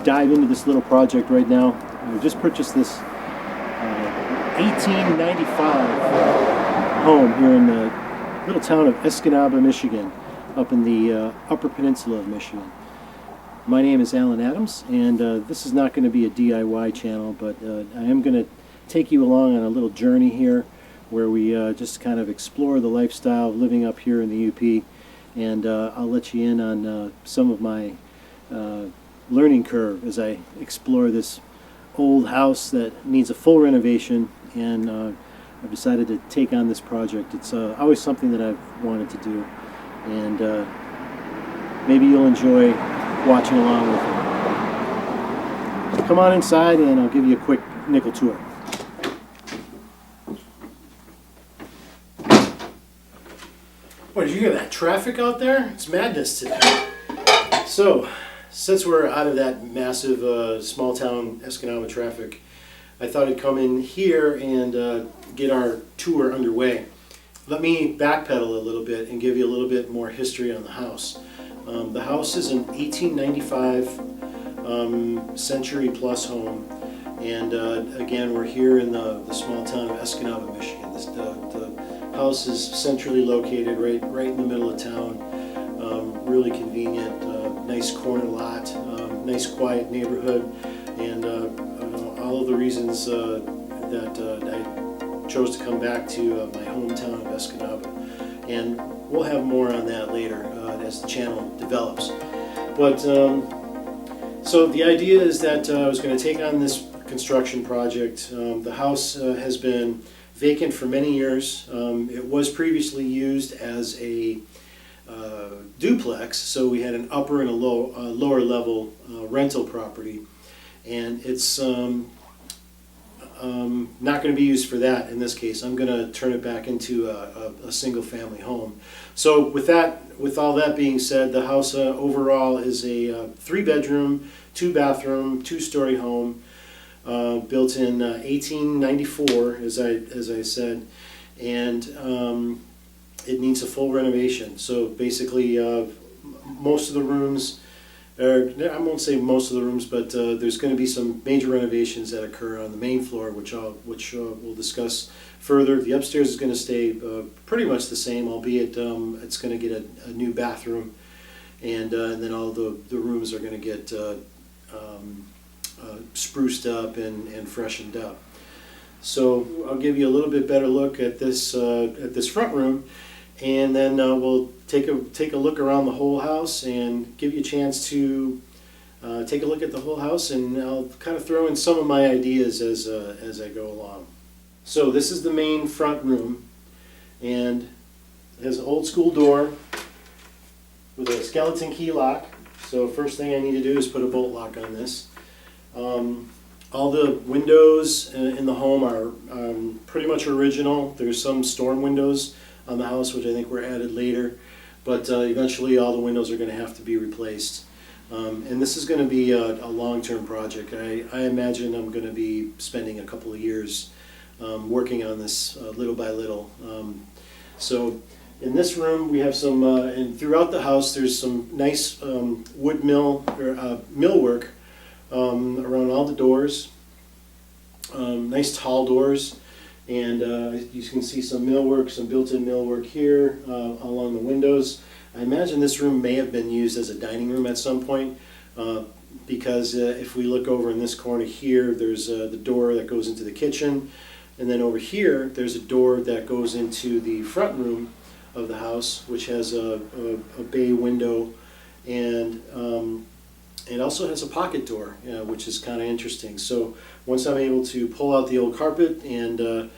just dive into this little project right now. We just purchased this 1895 home here in the little town of Escanaba, Michigan, up in the Upper Peninsula of Michigan. My name is Alan Adams, and this is not going to be a DIY channel, but I am going to take you along on a little journey here where we just kind of explore the lifestyle of living up here in the UP, and I'll let you in on some of my learning curve as I explore this old house that needs a full renovation, and I've decided to take on this project. It's always something that I've wanted to do, and maybe you'll enjoy watching along with me. Come on inside and I'll give you a quick nickel tour. What, did you hear that traffic out there? It's madness today. So, since we're out of that massive small town Escanaba traffic, I thought I'd come in here and get our tour underway. Let me backpedal a little bit and give you a little bit more history on the house. The house is an 1895 century plus home, and again, we're here in the small town of Escanaba, Michigan. The house is centrally located right in the middle of town, really convenient, nice corner lot, nice quiet neighborhood, and all of the reasons that I chose to come back to my hometown of Escanaba. And we'll have more on that later as the channel develops. But so the idea is that I was going to take on this construction project. The house has been vacant for many years. It was previously used as a duplex, so we had an upper and a lower level rental property, and it's not going to be used for that in this case. I'm going to turn it back into a single family home. So with all that being said, the house overall is a 3-bedroom, 2-bathroom, 2-story home, built in 1894, as I said, and it needs a full renovation. So basically, most of the rooms, I won't say most of the rooms, but there's going to be some major renovations that occur on the main floor, which we'll discuss further. The upstairs is going to stay pretty much the same, albeit it's going to get a new bathroom, and then all the rooms are going to get spruced up and freshened up. So I'll give you a little bit better look at this front room, and then we'll take a look around the whole house and give you a chance to take a look at the whole house, and I'll kind of throw in some of my ideas as I go along. So this is the main front room, and it has an old school door with a skeleton key lock. So first thing I need to do is put a bolt lock on this. All the windows in the home are pretty much original. There's some storm windows on the house, which I think were added later, but eventually all the windows are going to have to be replaced. And this is going to be a long-term project. I imagine I'm going to be spending a couple of years working on this little by little. So in this room we have some, and throughout the house there's some nice wood millwork around all the doors, nice tall doors, and you can see some millwork, some built-in millwork here along the windows. I imagine this room may have been used as a dining room at some point, because if we look over in this corner here, there's the door that goes into the kitchen, and then over here there's a door that goes into the front room of the house, which has a bay window, and it also has a pocket door, which is kind of interesting. So once I'm able to pull out the old carpet, and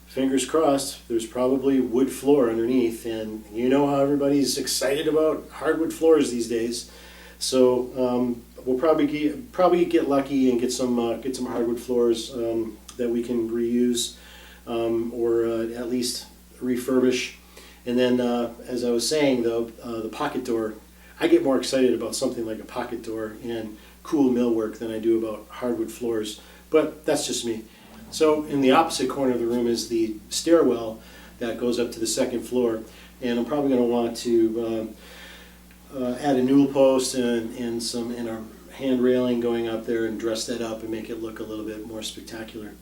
fingers crossed, there's probably wood floor underneath, and you know how everybody's excited about hardwood floors these days. So we'll probably get lucky and get some hardwood floors that we can reuse, or at least refurbish. And then, as I was saying, though, the pocket door, I get more excited about something like a pocket door and cool millwork than I do about hardwood floors, but that's just me. So in the opposite corner of the room is the stairwell that goes up to the second floor, and I'm probably going to want to add a newel post and hand railing going up there and dress that up and make it look a little bit more spectacular.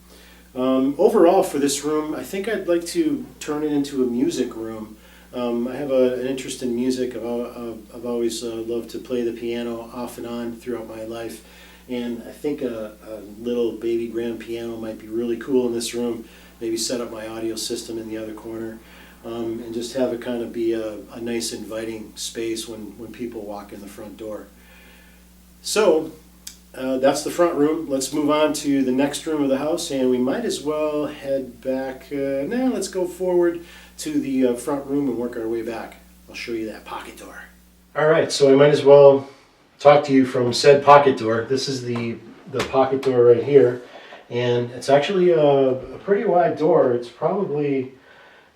Overall for this room, I think I'd like to turn it into a music room. I have an interest in music. I've always loved to play the piano off and on throughout my life, and I think a little baby grand piano might be really cool in this room. Maybe set up my audio system in the other corner, and just have it kind of be a nice inviting space when people walk in the front door. So that's the front room. Let's move on to the next room of the house, and we might as well head back. Now let's go forward to the front room and work our way back. I'll show you that pocket door. All right, so I might as well talk to you from said pocket door. This is the pocket door right here, and it's actually a pretty wide door. It's probably,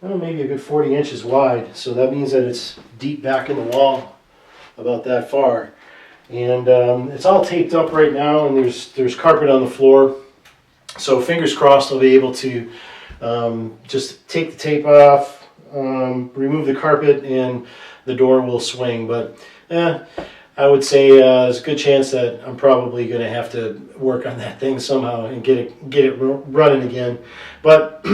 I don't know, maybe a good 40 inches wide, so that means that it's deep back in the wall, about that far. And it's all taped up right now, and there's carpet on the floor. So fingers crossed I'll be able to just take the tape off, remove the carpet, and the door will swing. But I would say there's a good chance that I'm probably going to have to work on that thing somehow and get it running again. But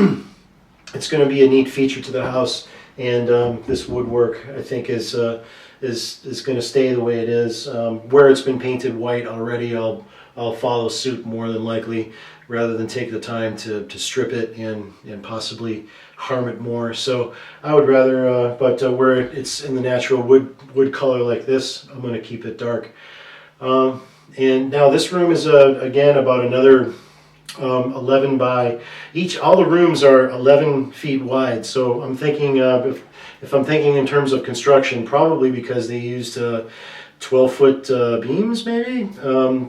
it's going to be a neat feature to the house, and this woodwork, I think, is going to stay the way it is. Where it's been painted white already, I'll follow suit more than likely, rather than take the time to strip it and possibly harm it more. So I would rather, but where it's in the natural wood color like this, I'm going to keep it dark. And now this room is again about another 11 by each. All the rooms are 11 feet wide. So I'm thinking if I'm thinking in terms of construction, probably because they used 12-foot beams, maybe.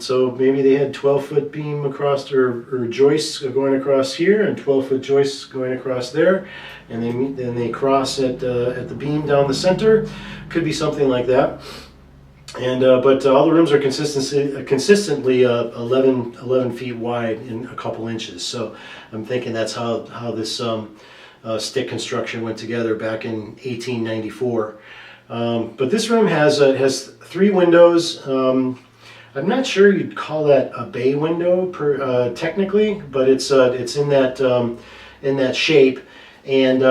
So maybe they had 12-foot beam across, or joists going across here, and 12-foot joists going across there, and then they cross at the beam down the center. Could be something like that. And but all the rooms are consistently 11 feet wide in a couple inches. So I'm thinking that's how this stick construction went together back in 1894. But this room has 3 windows. I'm not sure you'd call that a bay window technically, but it's in that shape. And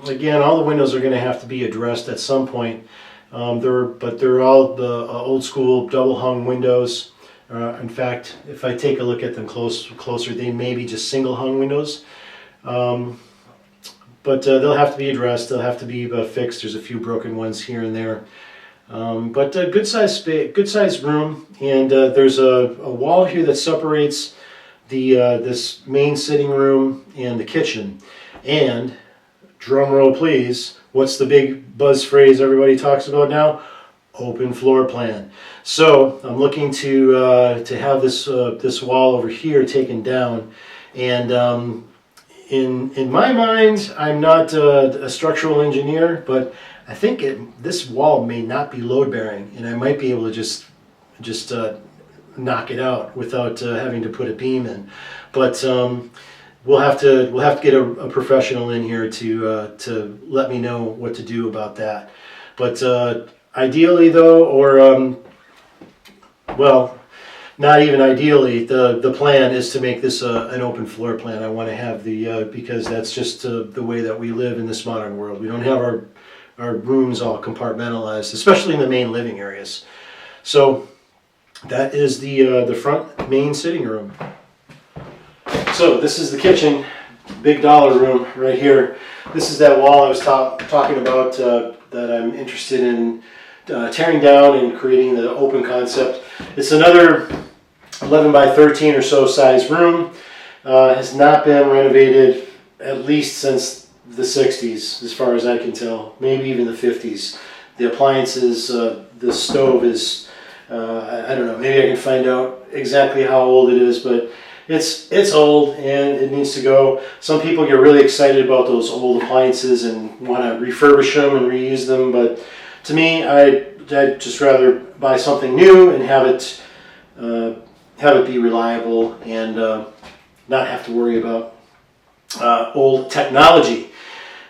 again, all the windows are going to have to be addressed at some point. They're all the old school double hung windows. In fact, if I take a look at them closer, they may be just single hung windows. But they'll have to be addressed. They'll have to be fixed. There's a few broken ones here and there. But a good size room, and there's a wall here that separates this main sitting room and the kitchen. And drum roll please, what's the big buzz phrase everybody talks about now? Open floor plan. So I'm looking to have this wall over here taken down, and in my mind, I'm not a structural engineer, but I think this wall may not be load bearing, and I might be able to just knock it out without having to put a beam in. But we'll have to get a professional in here to let me know what to do about that. But ideally, though, or well, not even ideally, the plan is to make this an open floor plan. I want to have because that's just the way that we live in this modern world. We don't have our rooms all compartmentalized, especially in the main living areas. So that is the front main sitting room. So this is the kitchen, big dollar room right here. This is that wall I was talking about that I'm interested in tearing down and creating the open concept. It's another 11 by 13 or so size room. Has not been renovated at least since the 60s, as far as I can tell, maybe even the 50s. The appliances, the stove is, I don't know, maybe I can find out exactly how old it is, but it's old and it needs to go. Some people get really excited about those old appliances and want to refurbish them and reuse them, but to me, I'd just rather buy something new and have it be reliable and not have to worry about old technology.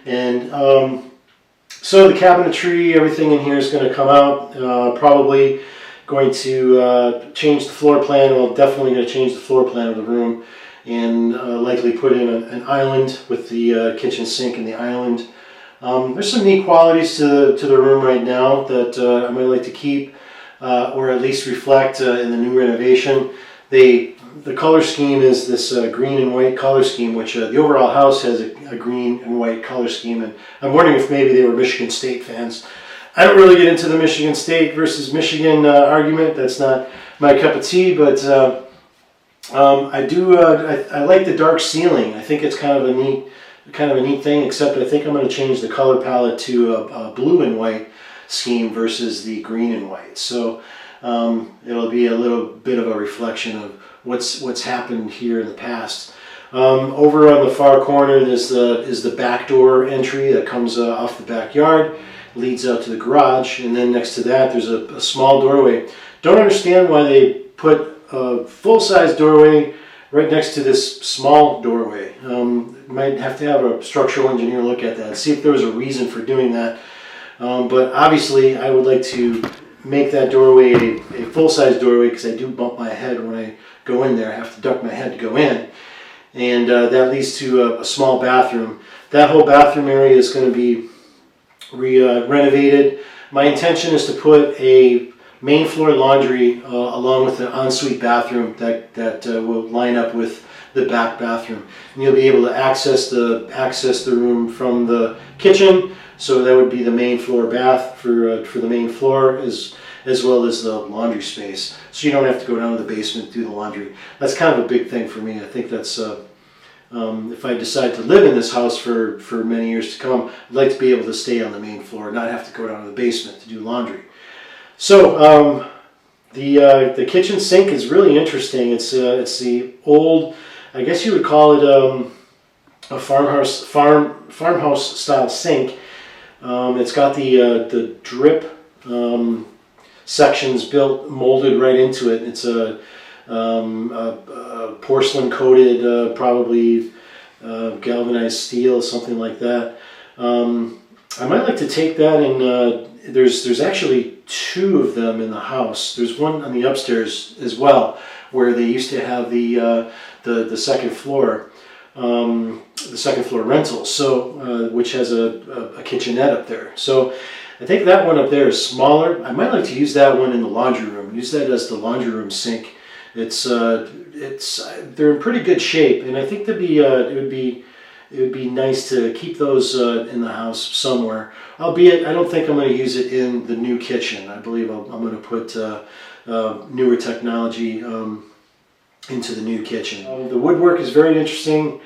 And so the cabinetry, everything in here is going to come out. Probably going to change the floor plan. Well, definitely going to change the floor plan of the room, and likely put in an island with the kitchen sink in the island. There's some neat qualities to the room right now that I might like to keep, or at least reflect in the new renovation. The color scheme is this green and white color scheme, which the overall house has a green and white color scheme. And I'm wondering if maybe they were Michigan State fans. I don't really get into the Michigan State versus Michigan argument. That's not my cup of tea, but I do. I like the dark ceiling. I think it's kind of a neat thing. Except I think I'm going to change the color palette to a blue and white scheme versus the green and white. So it'll be a little bit of a reflection of what's happened here in the past. Over on the far corner is the back door entry that comes off the backyard, leads out to the garage, and then next to that there's a small doorway. Don't understand why they put a full-size doorway right next to this small doorway. Might have to have a structural engineer look at that, see if there was a reason for doing that. But obviously I would like to make that doorway a full-size doorway, because I do bump my head when I go in there. I have to duck my head to go in, and that leads to a small bathroom. That whole bathroom area is going to be renovated. My intention is to put a main floor laundry along with an ensuite bathroom that will line up with the back bathroom, and you'll be able to access the room from the kitchen. So that would be the main floor bath for the main floor, as well as the laundry space. So you don't have to go down to the basement to do the laundry. That's kind of a big thing for me. I think that's if I decide to live in this house for many years to come, I'd like to be able to stay on the main floor, not have to go down to the basement to do laundry. So the kitchen sink is really interesting. It's the old, I guess you would call it a farmhouse style sink. It's got the drip sections molded right into it. It's a porcelain coated, probably galvanized steel, something like that. I might like to take that, and there's actually two of them in the house. There's one on the upstairs as well, where they used to have the second floor. The second floor rental, so which has a kitchenette up there. So I think that one up there is smaller. I might like to use that one in the laundry room. Use that as the laundry room sink. They're in pretty good shape, and I think it would be nice to keep those in the house somewhere. Albeit, I don't think I'm going to use it in the new kitchen. I believe I'm going to put newer technology into the new kitchen. The woodwork is very interesting.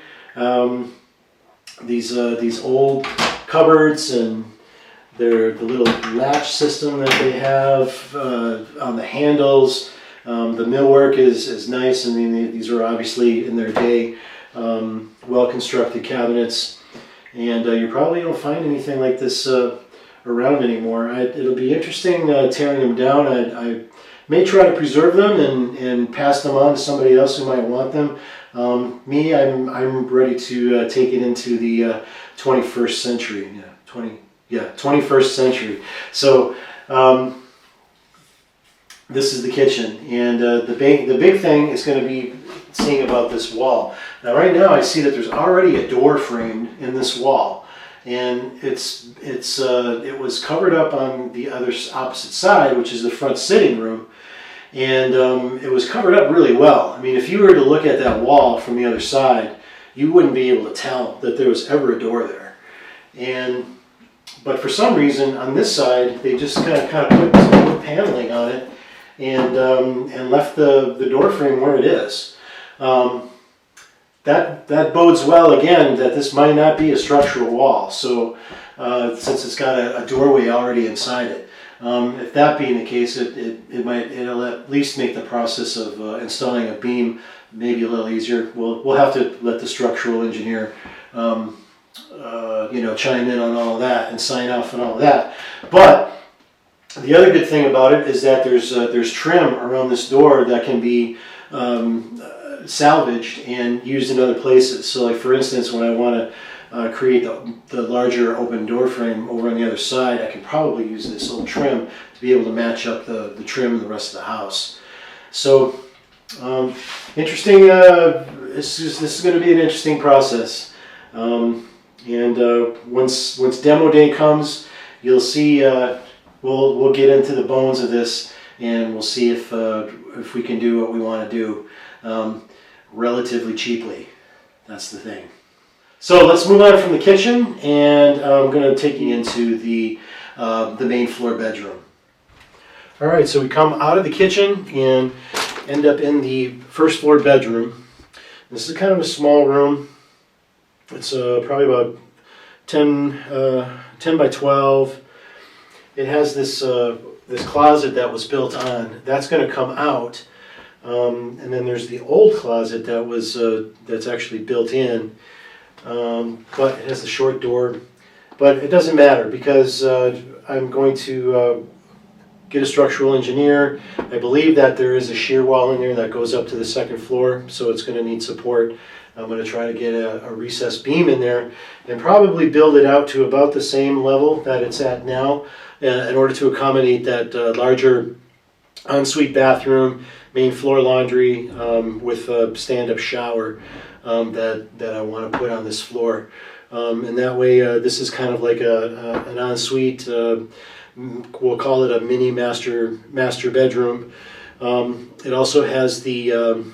These old cupboards, and the little latch system that they have on the handles. The millwork is nice. I mean, these are obviously in their day well-constructed cabinets, and you probably don't find anything like this around anymore. It'll be interesting tearing them down. I may try to preserve them and pass them on to somebody else who might want them. I'm ready to take it into the 21st century. 21st century. So this is the kitchen, and the big thing is going to be seeing about this wall. Now, right now, I see that there's already a door framed in this wall, and it was covered up on the opposite side, which is the front sitting room. And it was covered up really well. I mean, if you were to look at that wall from the other side, you wouldn't be able to tell that there was ever a door there. But for some reason, on this side, they just kind of put some wood paneling on it, and left the door frame where it is. That bodes well, again, that this might not be a structural wall. So since it's got a doorway already inside it. If that being the case, it'll at least make the process of installing a beam maybe a little easier. We'll have to let the structural engineer chime in on all of that and sign off on all of that. But the other good thing about it is that there's trim around this door that can be salvaged and used in other places. So, like, for instance, when I want create the larger open door frame over on the other side, I can probably use this little trim to be able to match up the trim and the rest of the house. So interesting. This is going to be an interesting process. Once demo day comes, you'll see. We'll get into the bones of this, and we'll see if we can do what we want to do relatively cheaply. That's the thing. So let's move on from the kitchen, and I'm going to take you into the main floor bedroom. All right, so we come out of the kitchen and end up in the first floor bedroom. This is kind of a small room. It's probably about 10 by 12. It has this closet that was built on. That's going to come out, and then there's the old closet that was that's actually built in, but it has a short door. But it doesn't matter because I'm going to get a structural engineer. I believe that there is a shear wall in there that goes up to the second floor, so it's going to need support. I'm going to try to get a recessed beam in there and probably build it out to about the same level that it's at now in order to accommodate that larger ensuite bathroom, main floor laundry with a stand-up shower that I want to put on this floor. And that way this is kind of like an ensuite, we'll call it a mini master bedroom. It also has the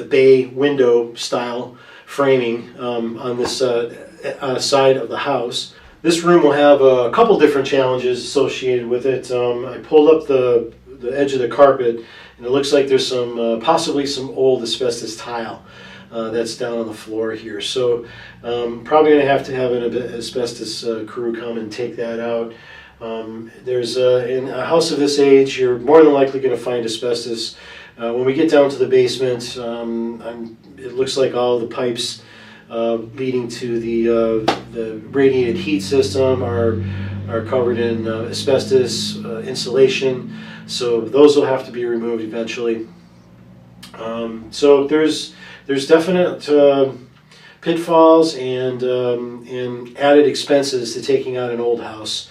bay window style framing on this side of the house. This room will have a couple different challenges associated with it. I pulled up the edge of the carpet, and it looks like there's some possibly some old asbestos tile that's down on the floor here. So probably going to have an asbestos crew come and take that out. There's in a house of this age, you're more than likely going to find asbestos. When we get down to the basement, it looks like all the pipes leading to the radiated heat system are covered in asbestos insulation, so those will have to be removed eventually. So there's definite pitfalls and added expenses to taking out an old house.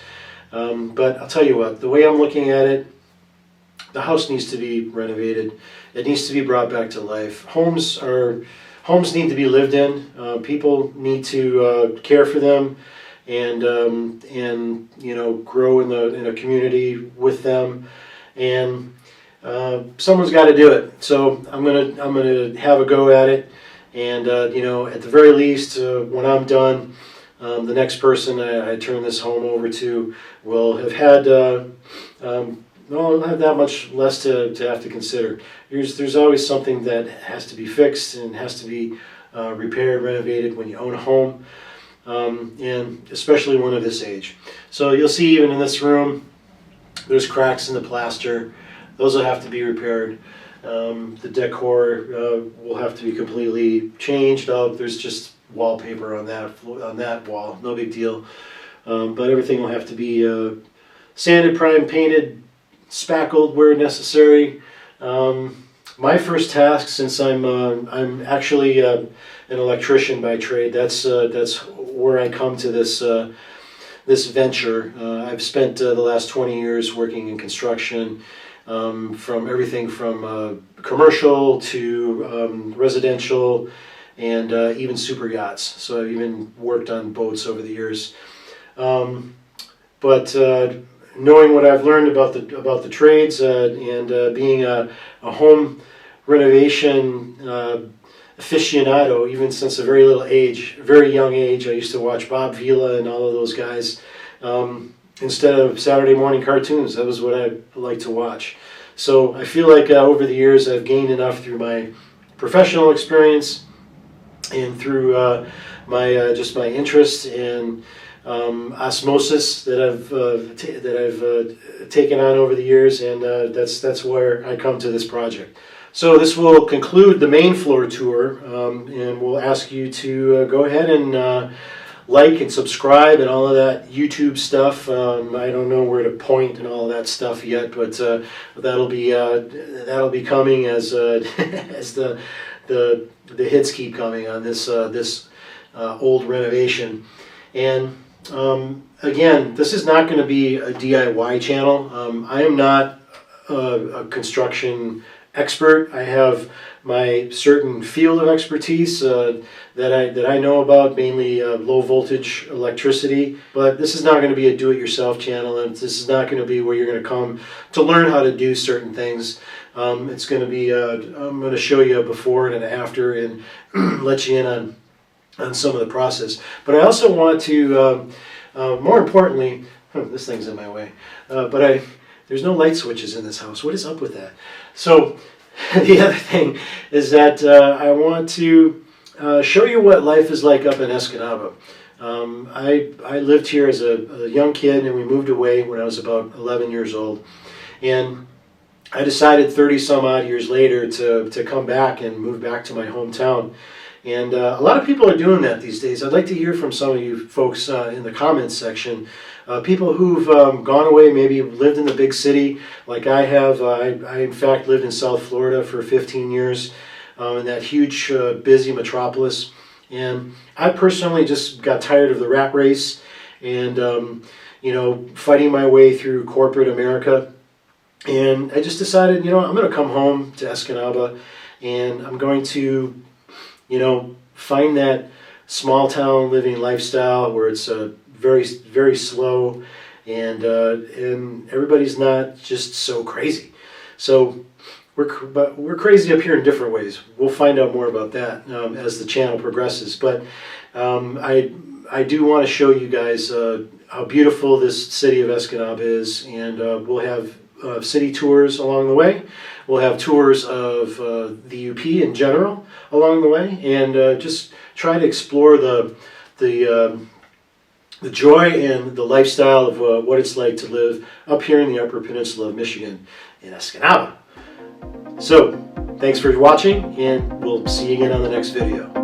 But I'll tell you what, the way I'm looking at it, the house needs to be renovated. It needs to be brought back to life. Homes need to be lived in. People need to care for them, and grow in a community with them. And someone's got to do it. So I'm gonna have a go at it. And at the very least, when I'm done, the next person I turn this home over to will have had. I'll have that much less to have to consider. There's always something that has to be fixed and has to be repaired, renovated when you own a home, and especially one of this age. So you'll see even in this room, there's cracks in the plaster. Those will have to be repaired. The decor will have to be completely changed up. There's just wallpaper on that wall, no big deal. But everything will have to be sanded, primed, painted, spackled where necessary. My first task, since I'm actually an electrician by trade, that's where I come to this venture. I've spent the last 20 years working in construction, from everything from commercial to residential, and even super yachts. So I've even worked on boats over the years. But knowing what I've learned about the trades and being a home renovation aficionado, even since a very young age, I used to watch Bob Vila and all of those guys instead of Saturday morning cartoons. That was what I liked to watch. So I feel like over the years I've gained enough through my professional experience and through my interest in osmosis that I've taken on over the years, and that's where I come to this project. So this will conclude the main floor tour, and we'll ask you to go ahead and like and subscribe and all of that YouTube stuff. I don't know where to point and all of that stuff yet, but that'll be coming as as the hits keep coming on this old renovation. And again, this is not going to be a DIY channel. I am not a construction expert. I have my certain field of expertise that I know about, mainly low voltage electricity. But this is not going to be a do-it-yourself channel, and this is not going to be where you're going to come to learn how to do certain things. It's going to be I'm going to show you a before and an after, and let you in on some of the process. But I also want to, more importantly, this thing's in my way. There's no light switches in this house. What is up with that? So the other thing is that I want to show you what life is like up in Escanaba. I lived here as a young kid, and we moved away when I was about 11 years old. And I decided 30 some odd years later to come back and move back to my hometown. And a lot of people are doing that these days. I'd like to hear from some of you folks in the comments section. People who've gone away, maybe lived in the big city like I have. I in fact lived in South Florida for 15 years in that huge busy metropolis. And I personally just got tired of the rat race and fighting my way through corporate America. And I just decided, I'm going to come home to Escanaba, and I'm going to find that small town living lifestyle where it's very, very slow, and everybody's not just so crazy. So we're crazy up here in different ways. We'll find out more about that as the channel progresses. But I do want to show you guys how beautiful this city of Escanaba is, and we'll have city tours along the way. We'll have tours of the UP in general along the way, and just try to explore the joy and the lifestyle of what it's like to live up here in the Upper Peninsula of Michigan in Escanaba. So, thanks for watching, and we'll see you again on the next video.